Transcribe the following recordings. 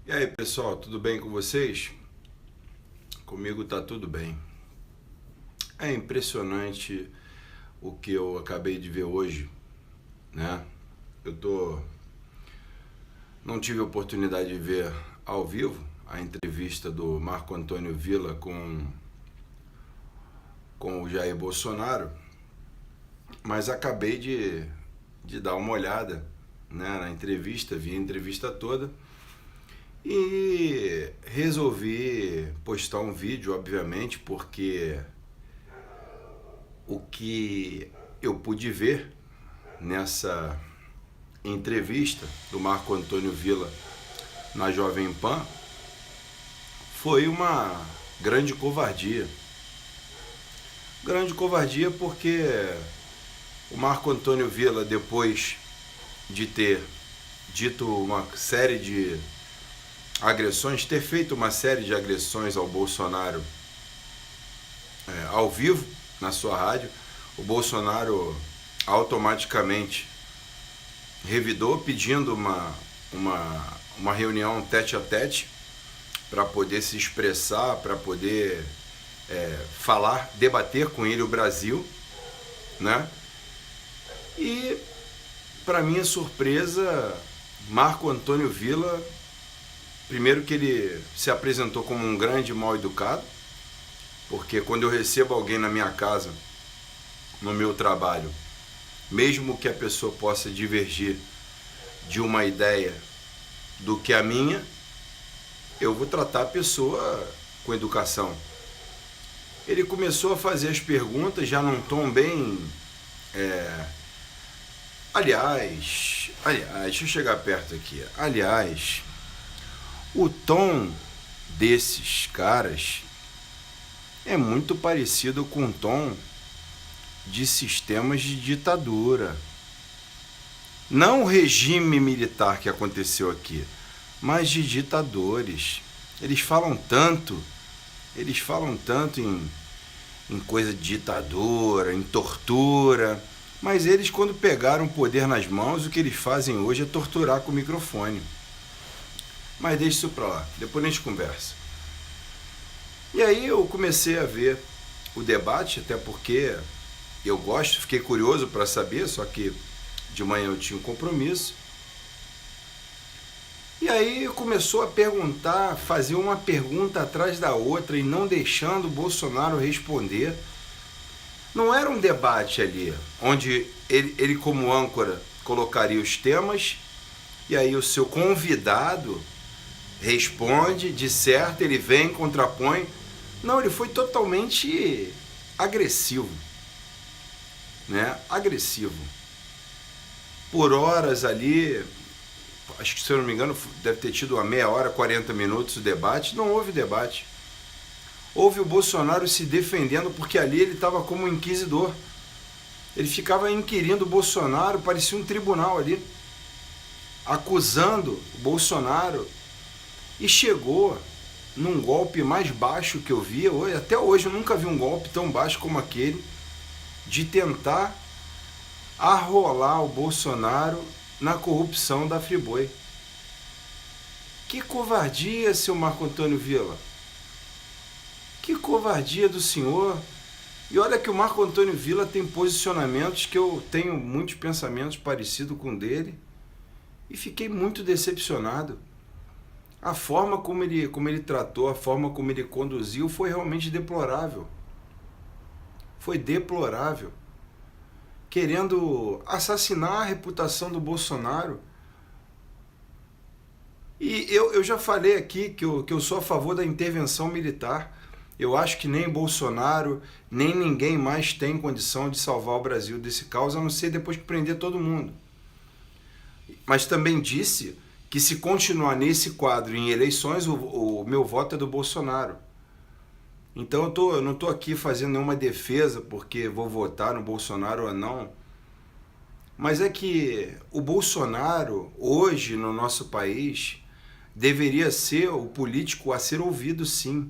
E aí, pessoal, tudo bem com vocês? Comigo tá tudo bem. É impressionante o que eu acabei de ver hoje, né? Eu tô não tive a oportunidade de ver ao vivo a entrevista do Marco Antônio Villa com o Jair Bolsonaro, mas acabei de dar uma olhada, né, na entrevista, vi a entrevista toda. E resolvi postar um vídeo, obviamente, porque o que eu pude ver nessa entrevista do Marco Antônio Villa na Jovem Pan foi uma grande covardia. Grande covardia porque o Marco Antônio Villa, depois de ter dito uma série de agressões, ter feito uma série de agressões ao Bolsonaro ao vivo na sua rádio, o Bolsonaro automaticamente revidou pedindo uma reunião tete a tete para poder se expressar, para poder falar, debater com ele o Brasil, né? E, para minha surpresa, Marco Antônio Villa, primeiro que ele se apresentou como um grande mal educado, porque quando eu recebo alguém na minha casa, no meu trabalho, mesmo que a pessoa possa divergir de uma ideia do que a minha, eu vou tratar a pessoa com educação. Ele começou a fazer as perguntas já num tom bem... Aliás, deixa eu chegar perto aqui. Aliás, o tom desses caras é muito parecido com o tom de sistemas de ditadura. Não o regime militar que aconteceu aqui, mas de ditadores. Eles falam tanto em coisa de ditadura, em tortura, mas eles, quando pegaram o poder nas mãos, o que eles fazem hoje é torturar com o microfone. Mas deixa isso pra lá, depois a gente conversa. E aí eu comecei a ver o debate, até porque eu gosto, fiquei curioso para saber, só que de manhã eu tinha um compromisso. E aí começou a perguntar, fazer uma pergunta atrás da outra e não deixando o Bolsonaro responder. Não era um debate ali, onde ele como âncora colocaria os temas e aí o seu convidado responde, disserta, ele vem, contrapõe. Não, ele foi totalmente agressivo, né? Agressivo. Por horas ali, acho que, se eu não me engano, deve ter tido uma meia hora, 40 minutos o debate. Não houve debate. Houve o Bolsonaro se defendendo, porque ali ele estava como um inquisidor. Ele ficava inquirindo o Bolsonaro, parecia um tribunal ali, acusando o Bolsonaro. E chegou num golpe mais baixo que eu vi. Até hoje eu nunca vi um golpe tão baixo como aquele, de tentar arrolar o Bolsonaro na corrupção da Friboi. Que covardia, seu Marco Antônio Villa. Que covardia do senhor. E olha que o Marco Antônio Villa tem posicionamentos que eu tenho muitos pensamentos parecidos com o dele. E fiquei muito decepcionado. A forma como ele tratou, a forma como ele conduziu foi realmente deplorável. Foi deplorável. Querendo assassinar a reputação do Bolsonaro. E eu já falei aqui que eu sou a favor da intervenção militar. Eu acho que nem Bolsonaro, nem ninguém mais tem condição de salvar o Brasil desse caos, a não ser depois que prender todo mundo. Mas também disse que, se continuar nesse quadro em eleições, o meu voto é do Bolsonaro. Então eu não estou aqui fazendo nenhuma defesa porque vou votar no Bolsonaro ou não. Mas é que o Bolsonaro, hoje no nosso país, deveria ser o político a ser ouvido, sim,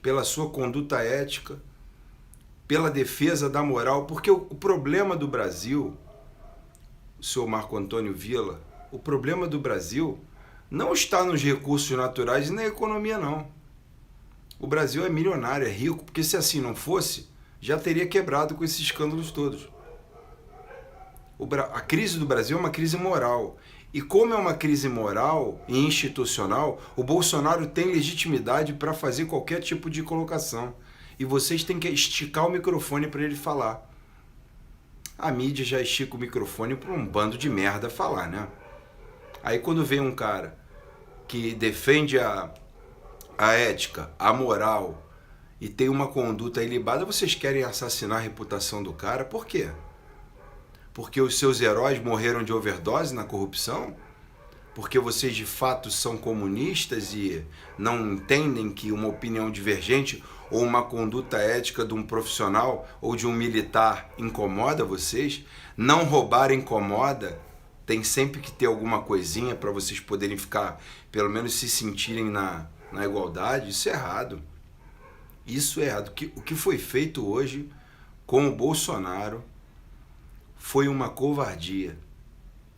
pela sua conduta ética, pela defesa da moral, porque o problema do Brasil, o senhor Marco Antônio Villa, o problema do Brasil não está nos recursos naturais e na economia, não. O Brasil é milionário, é rico, porque se assim não fosse, já teria quebrado com esses escândalos todos. A crise do Brasil é uma crise moral. E como é uma crise moral e institucional, o Bolsonaro tem legitimidade para fazer qualquer tipo de colocação. E vocês têm que esticar o microfone para ele falar. A mídia já estica o microfone para um bando de merda falar, né? Aí quando vem um cara que defende a ética, a moral e tem uma conduta ilibada, vocês querem assassinar a reputação do cara? Por quê? Porque os seus heróis morreram de overdose na corrupção? Porque vocês de fato são comunistas e não entendem que uma opinião divergente ou uma conduta ética de um profissional ou de um militar incomoda vocês? Não roubar incomoda? Tem sempre que ter alguma coisinha para vocês poderem ficar, pelo menos se sentirem na igualdade? Isso é errado. Isso é errado. O que foi feito hoje com o Bolsonaro foi uma covardia.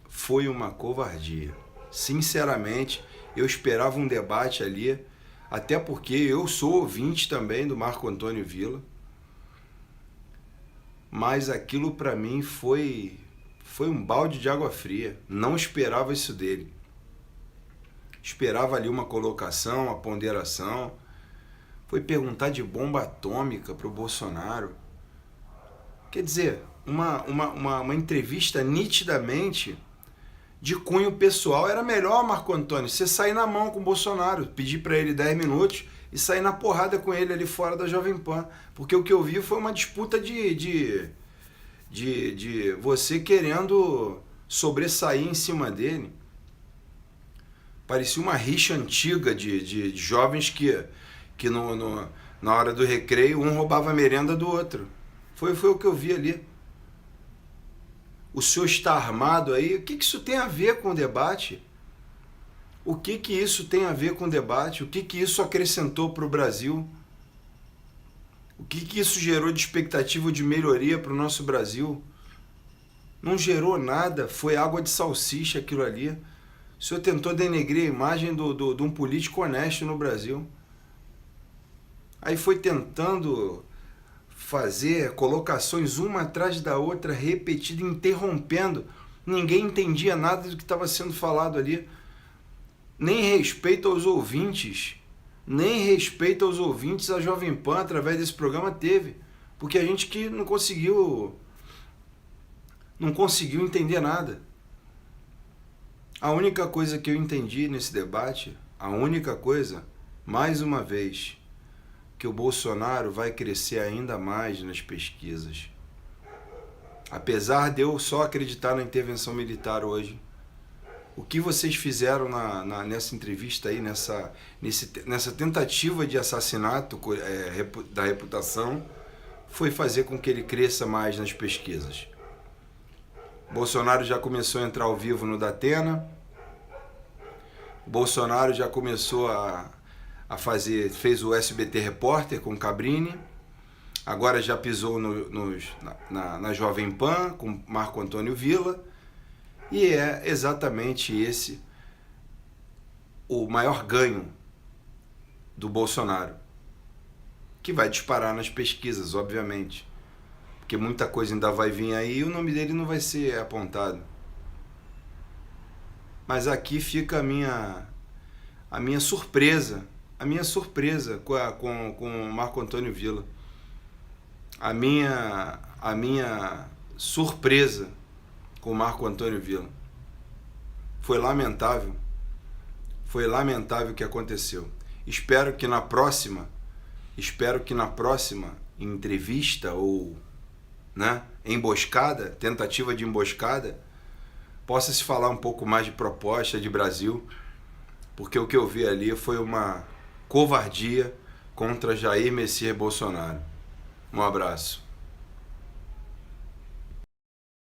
Foi uma covardia. Sinceramente, eu esperava um debate ali, até porque eu sou ouvinte também do Marco Antônio Villa, mas aquilo para mim foi um balde de água fria. Não esperava isso dele. Esperava ali uma colocação, uma ponderação. Foi perguntar de bomba atômica para o Bolsonaro. Quer dizer, uma entrevista nitidamente de cunho pessoal. Era melhor, Marco Antônio, você sair na mão com o Bolsonaro, pedir para ele 10 minutos e sair na porrada com ele ali fora da Jovem Pan. Porque o que eu vi foi uma disputa de você querendo sobressair em cima dele. Parecia uma rixa antiga de jovens que na hora do recreio um roubava a merenda do outro. Foi o que eu vi ali. O senhor está armado aí? O que isso tem a ver com o debate? O que isso tem a ver com o debate? O que isso acrescentou para o Brasil? O que isso gerou de expectativa de melhoria para o nosso Brasil? Não gerou nada, foi água de salsicha aquilo ali. O senhor tentou denegrir a imagem de um político honesto no Brasil. Aí foi tentando fazer colocações uma atrás da outra, repetida, interrompendo. Ninguém entendia nada do que estava sendo falado ali. Nem respeito aos ouvintes. Nem respeito aos ouvintes a Jovem Pan através desse programa teve. Porque a gente que não conseguiu entender nada. A única coisa que eu entendi nesse debate, a única coisa, mais uma vez, que o Bolsonaro vai crescer ainda mais nas pesquisas. Apesar de eu só acreditar na intervenção militar hoje, o que vocês fizeram nessa entrevista aí, nessa tentativa de assassinato da reputação, foi fazer com que ele cresça mais nas pesquisas. Bolsonaro já começou a entrar ao vivo no Datena. Bolsonaro já começou fez o SBT Repórter com Cabrini. Agora já pisou na Jovem Pan com Marco Antônio Villa. E é exatamente esse o maior ganho do Bolsonaro, que vai disparar nas pesquisas, obviamente. Porque muita coisa ainda vai vir aí e o nome dele não vai ser apontado. Mas aqui fica a minha surpresa. A minha surpresa com o Marco Antônio Villa. A minha surpresa com o Marco Antônio Villa. Foi lamentável. Foi lamentável o que aconteceu. Espero que na próxima entrevista ou emboscada, tentativa de emboscada, possa se falar um pouco mais de proposta de Brasil, porque o que eu vi ali foi uma covardia contra Jair Messias Bolsonaro. Um abraço.